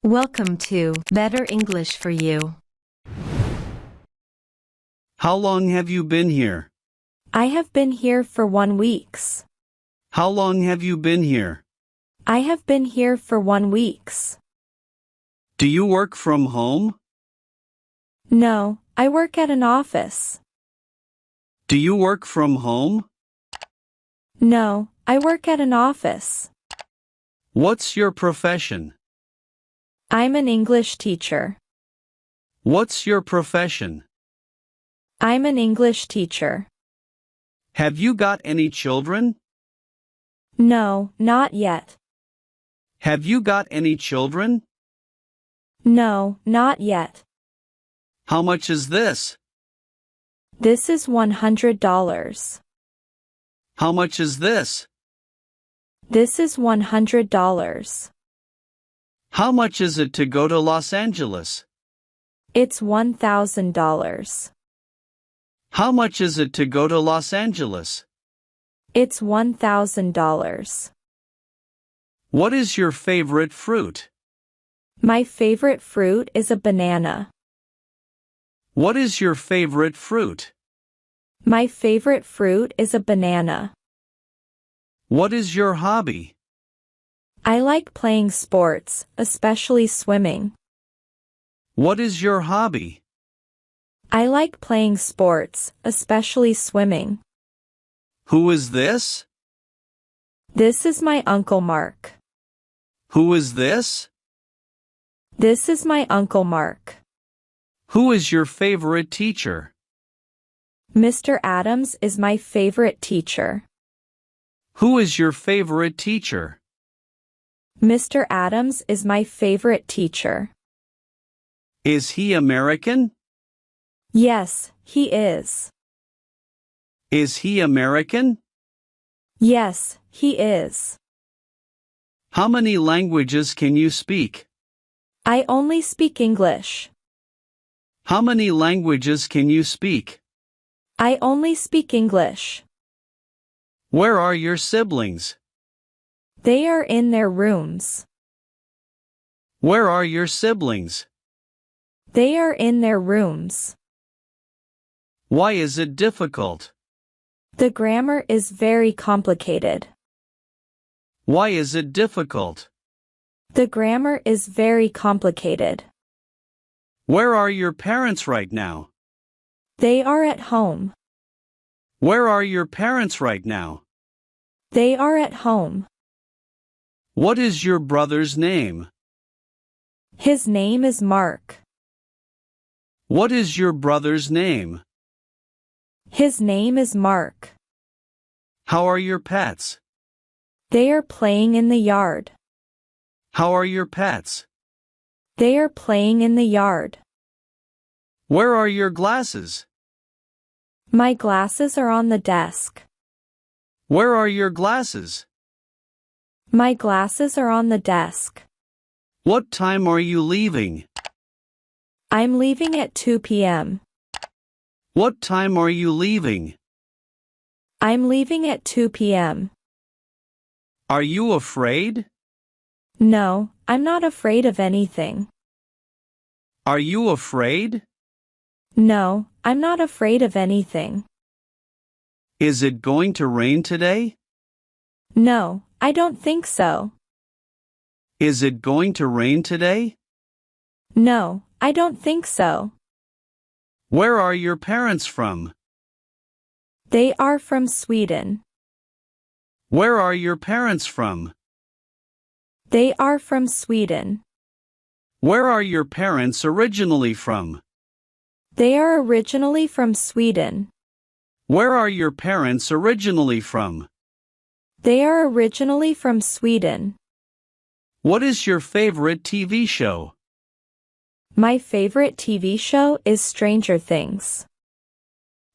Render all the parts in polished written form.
Welcome to Better English for You. How long have you been here? I have been here for 1 week. How long have you been here? I have been here for 1 week. Do you work from home? No, I work at an office. Do you work from home? No, I work at an office. What's your profession? I'm an English teacher. What's your profession? I'm an English teacher. Have you got any children? No, not yet. Have you got any children? No, not yet. How much is this? This is $100. How much is this? This is $100. How much is it to go to Los Angeles? It's $1,000. How much is it to go to Los Angeles? It's $1,000. What is your favorite fruit? My favorite fruit is a banana. What is your favorite fruit? My favorite fruit is a banana. What is your hobby? I like playing sports, especially swimming. What is your hobby? I like playing sports, especially swimming. Who is this? This is my Uncle Mark. Who is this? This is my Uncle Mark. Who is your favorite teacher? Mr. Adams is my favorite teacher. Who is your favorite teacher? Mr. Adams is my favorite teacher. Is he American? Yes, he is. Is he American? Yes, he is. How many languages can you speak? I only speak English. How many languages can you speak? I only speak English. Where are your siblings? They are in their rooms. Where are your siblings? They are in their rooms. Why is it difficult? The grammar is very complicated. Why is it difficult? The grammar is very complicated. Where are your parents right now? They are at home. Where are your parents right now? They are at home. What is your brother's name? His name is Mark. What is your brother's name? His name is Mark. How are your pets? They are playing in the yard. How are your pets? They are playing in the yard. Where are your glasses? My glasses are on the desk. Where are your glasses? My glasses are on the desk. What time are you leaving? I'm leaving at 2 p.m. What time are you leaving? I'm leaving at 2 p.m. Are you afraid? No, I'm not afraid of anything. Are you afraid? No, I'm not afraid of anything. Is it going to rain today? No, I don't think so. Is it going to rain today? No, I don't think so. Where are your parents from? They are from Sweden. Where are your parents from? They are from Sweden. Where are your parents originally from? They are originally from Sweden. Where are your parents originally from? They are originally from Sweden. What is your favorite TV show? My favorite TV show is Stranger Things.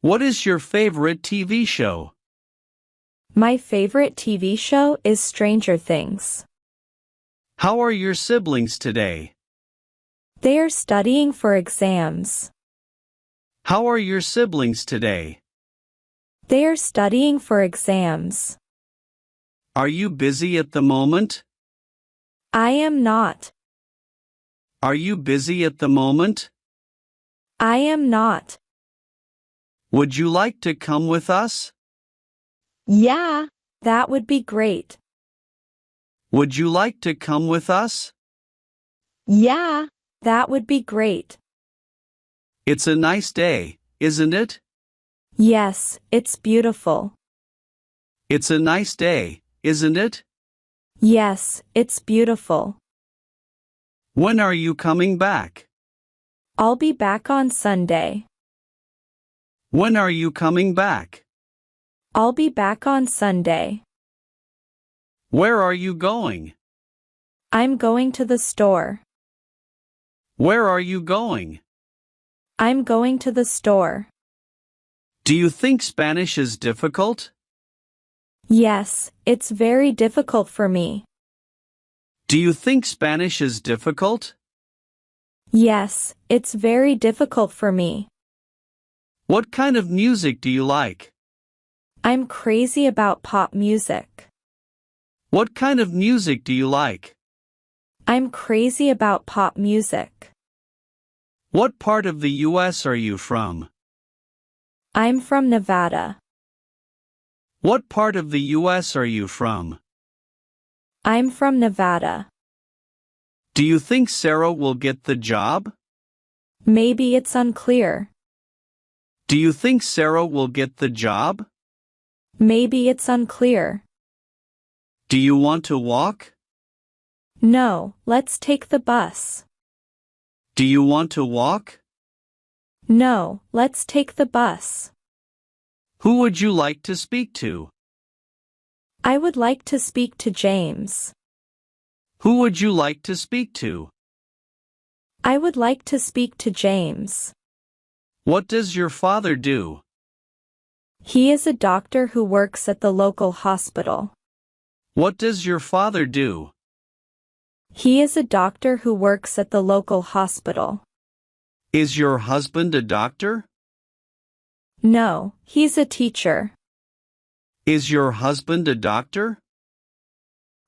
What is your favorite TV show? My favorite TV show is Stranger Things. How are your siblings today? They are studying for exams. How are your siblings today? They are studying for exams. Are you busy at the moment? I am not. Are you busy at the moment? I am not. Would you like to come with us? Yeah, that would be great. Would you like to come with us? Yeah, that would be great. It's a nice day, isn't it? Yes, it's beautiful. It's a nice day, isn't it? Yes, it's beautiful. When are you coming back? I'll be back on Sunday. When are you coming back? I'll be back on Sunday. Where are you going? I'm going to the store. Where are you going? I'm going to the store. Do you think Spanish is difficult? Yes, it's very difficult for me. Do you think Spanish is difficult? Yes, it's very difficult for me. What kind of music do you like? I'm crazy about pop music. What kind of music do you like? I'm crazy about pop music. What part of the U.S. are you from? I'm from Nevada. What part of the U.S. are you from? I'm from Nevada. Do you think Sarah will get the job? Maybe it's unclear. Do you think Sarah will get the job? Maybe it's unclear. Do you want to walk? No, let's take the bus. Do you want to walk? No, let's take the bus. Who would you like to speak to? I would like to speak to James. Who would you like to speak to? I would like to speak to James. What does your father do? He is a doctor who works at the local hospital. What does your father do? He is a doctor who works at the local hospital. Is your husband a doctor? No, he's a teacher. Is your husband a doctor?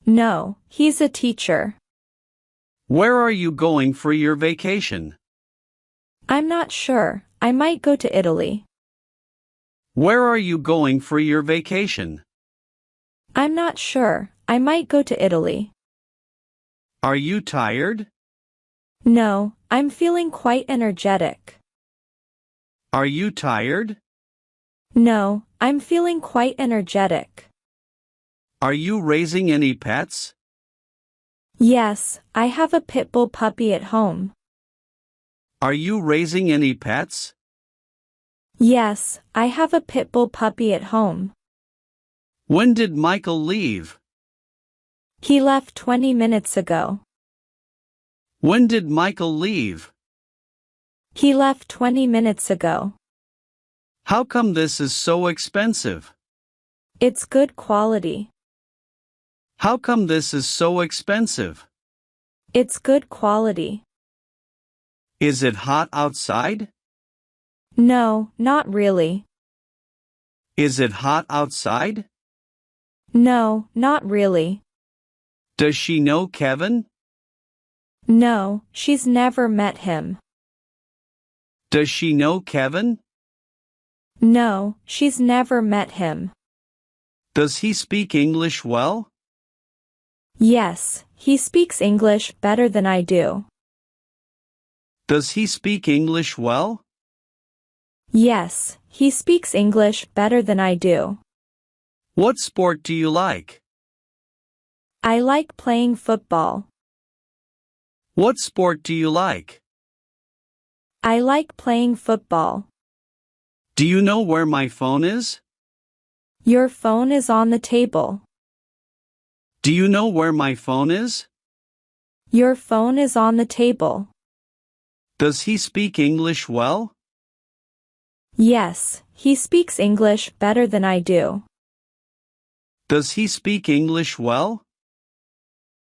No, he's a teacher. Where are you going for your vacation? I'm not sure, I might go to Italy. Where are you going for your vacation? I'm not sure, I might go to Italy. Are you tired? No, I'm feeling quite energetic. Are you tired? No, I'm feeling quite energetic. Are you raising any pets? Yes, I have a pit bull puppy at home. Are you raising any pets? Yes, I have a pit bull puppy at home. When did Michael leave? He left 20 minutes ago. When did Michael leave? He left 20 minutes ago. How come this is so expensive? It's good quality. How come this is so expensive? It's good quality. Is it hot outside? No, not really. Is it hot outside? No, not really. Does she know Kevin? No, she's never met him. Does she know Kevin? No, she's never met him. Does he speak English well? Yes, he speaks English better than I do. Does he speak English well? Yes, he speaks English better than I do. What sport do you like? I like playing football. What sport do you like? I like playing football. Do you know where my phone is? Your phone is on the table. Do you know where my phone is? Your phone is on the table. Does he speak English well? Yes, he speaks English better than I do. Does he speak English well?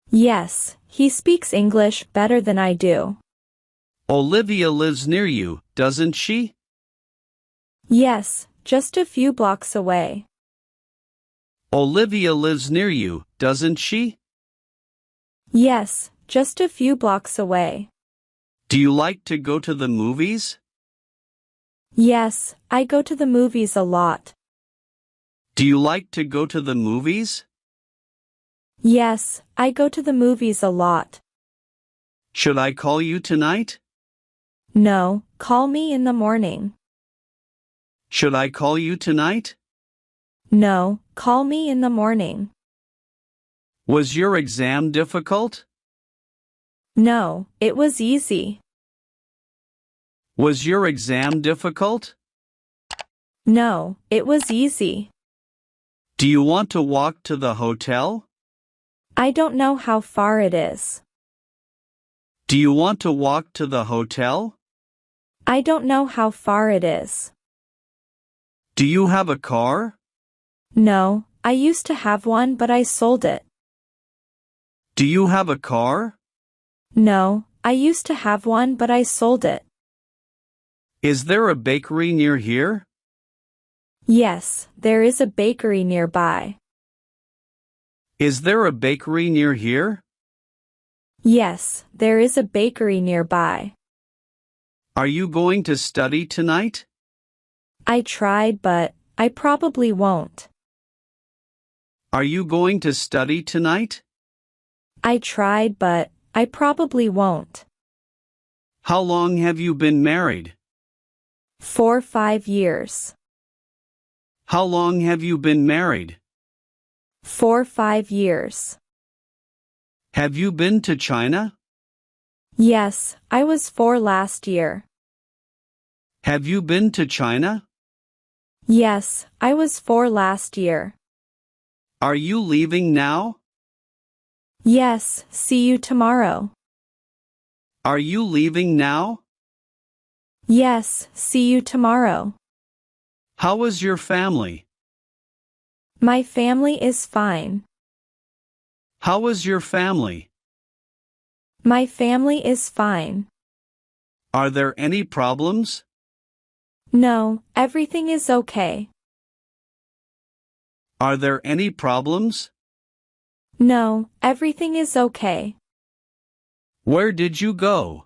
Yes, he speaks English better than I do. Olivia lives near you, doesn't she? Yes, just a few blocks away. Olivia lives near you, doesn't she? Yes, just a few blocks away. Do you like to go to the movies? Yes, I go to the movies a lot. Do you like to go to the movies? Yes, I go to the movies a lot. Should I call you tonight? No, call me in the morning. Should I call you tonight? No, call me in the morning. Was your exam difficult? No, it was easy. Was your exam difficult? No, it was easy. Do you want to walk to the hotel? I don't know how far it is. Do you want to walk to the hotel? I don't know how far it is. Do you have a car? No, I used to have one but I sold it. Do you have a car? No, I used to have one but I sold it. Is there a bakery near here? Yes, there is a bakery nearby. Is there a bakery near here? Yes, there is a bakery nearby. Are you going to study tonight? I tried but I probably won't. Are you going to study tonight? I tried but I probably won't. How long have you been married? 4-5 years. How long have you been married? 4-5 years. Have you been to China? Yes, I was 4 last year. Have you been to China? Yes, I was 4 last year. Are you leaving now? Yes, see you tomorrow. Are you leaving now? Yes, see you tomorrow. How is your family? My family is fine. How is your family? My family is fine. Are there any problems? No, everything is okay. Are there any problems? No, everything is okay. Where did you go?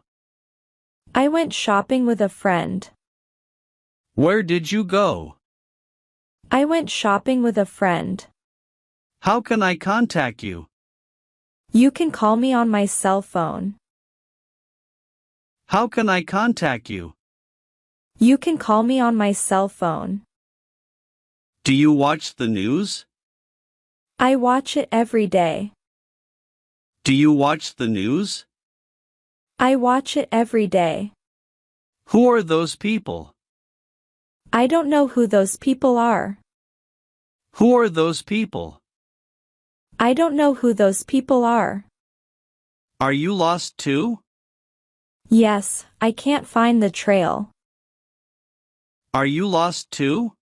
I went shopping with a friend. Where did you go? I went shopping with a friend. How can I contact you? You can call me on my cell phone. How can I contact you? You can call me on my cell phone. Do you watch the news? I watch it every day. Do you watch the news? I watch it every day. Who are those people? I don't know who those people are. Who are those people? I don't know who those people are. Are you lost too? Yes, I can't find the trail. Are you lost too?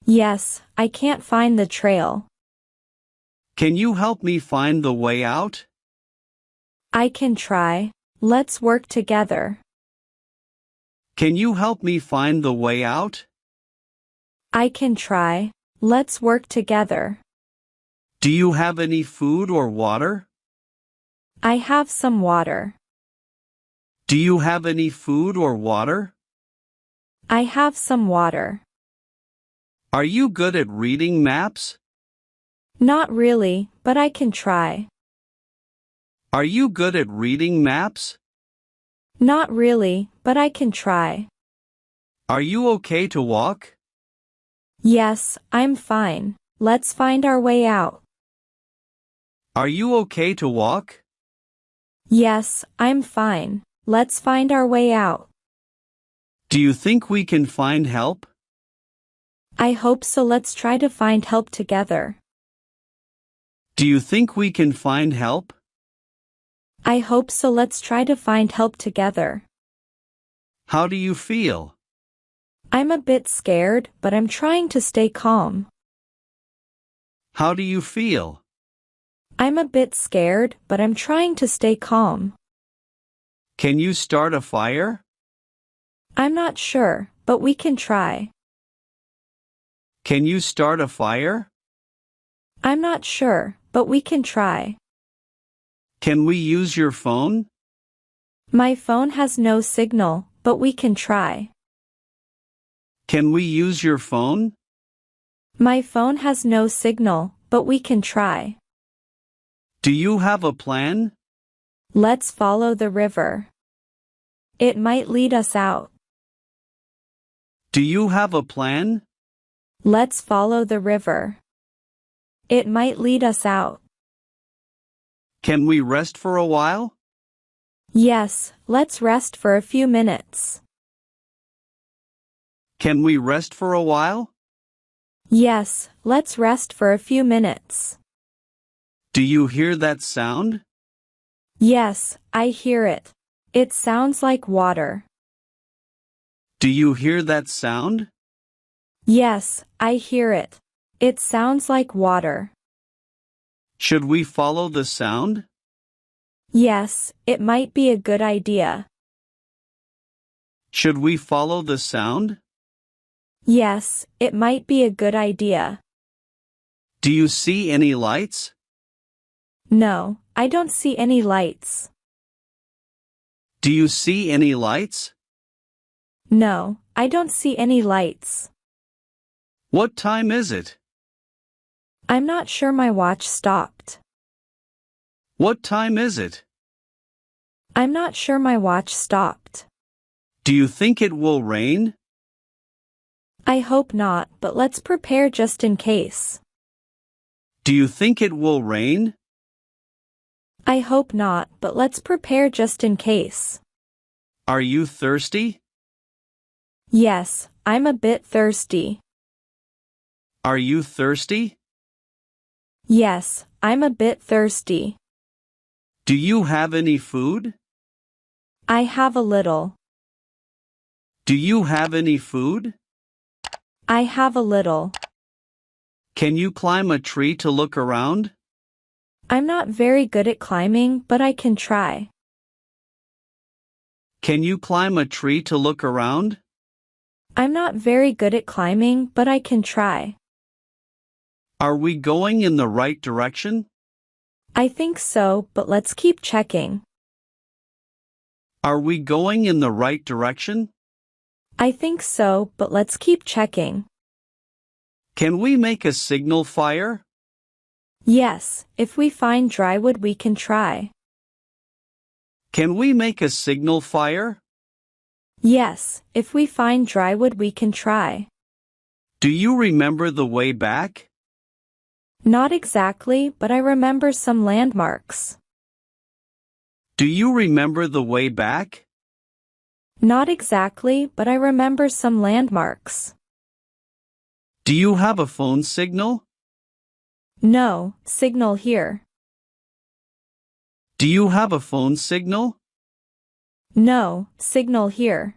Yes, I can't find the trail. Can you help me find the way out? I can try. Let's work together. Can you help me find the way out? I can try. Let's work together. Do you have any food or water? I have some water. Do you have any food or water? I have some water. Are you good at reading maps? Not really, but I can try. Are you good at reading maps? Not really, but I can try. Are you okay to walk? Yes, I'm fine. Let's find our way out. Are you okay to walk? Yes, I'm fine. Let's find our way out. Do you think we can find help? I hope so. Let's try to find help together. Do you think we can find help? I hope so. Let's try to find help together. How do you feel? I'm a bit scared, but I'm trying to stay calm. How do you feel? I'm a bit scared, but I'm trying to stay calm. Can you start a fire? I'm not sure, but we can try. Can you start a fire? I'm not sure, but we can try. Can we use your phone? My phone has no signal, but we can try. Can we use your phone? My phone has no signal, but we can try. Do you have a plan? Let's follow the river. It might lead us out. Do you have a plan? Let's follow the river. It might lead us out. Can we rest for a while? Yes, let's rest for a few minutes. Can we rest for a while? Yes, let's rest for a few minutes. Do you hear that sound? Yes, I hear it. It sounds like water. Do you hear that sound? Yes, I hear it. It sounds like water. Should we follow the sound? Yes, it might be a good idea. Should we follow the sound? Yes, it might be a good idea. Do you see any lights? No, I don't see any lights. Do you see any lights? No, I don't see any lights. What time is it? I'm not sure my watch stopped. What time is it? I'm not sure my watch stopped. Do you think it will rain? I hope not, but let's prepare just in case. Do you think it will rain? I hope not, but let's prepare just in case. Are you thirsty? Yes, I'm a bit thirsty. Are you thirsty? Yes, I'm a bit thirsty. Do you have any food? I have a little. Do you have any food? I have a little. Can you climb a tree to look around? I'm not very good at climbing, but I can try. Can you climb a tree to look around? I'm not very good at climbing, but I can try. Are we going in the right direction? I think so, but let's keep checking. Are we going in the right direction? I think so, but let's keep checking. Can we make a signal fire? Yes, if we find dry wood we can try. Can we make a signal fire? Yes, if we find dry wood we can try. Do you remember the way back? Not exactly, but I remember some landmarks. Do you remember the way back? Not exactly, but I remember some landmarks. Do you have a phone signal? No, signal here. Do you have a phone signal? No, signal here.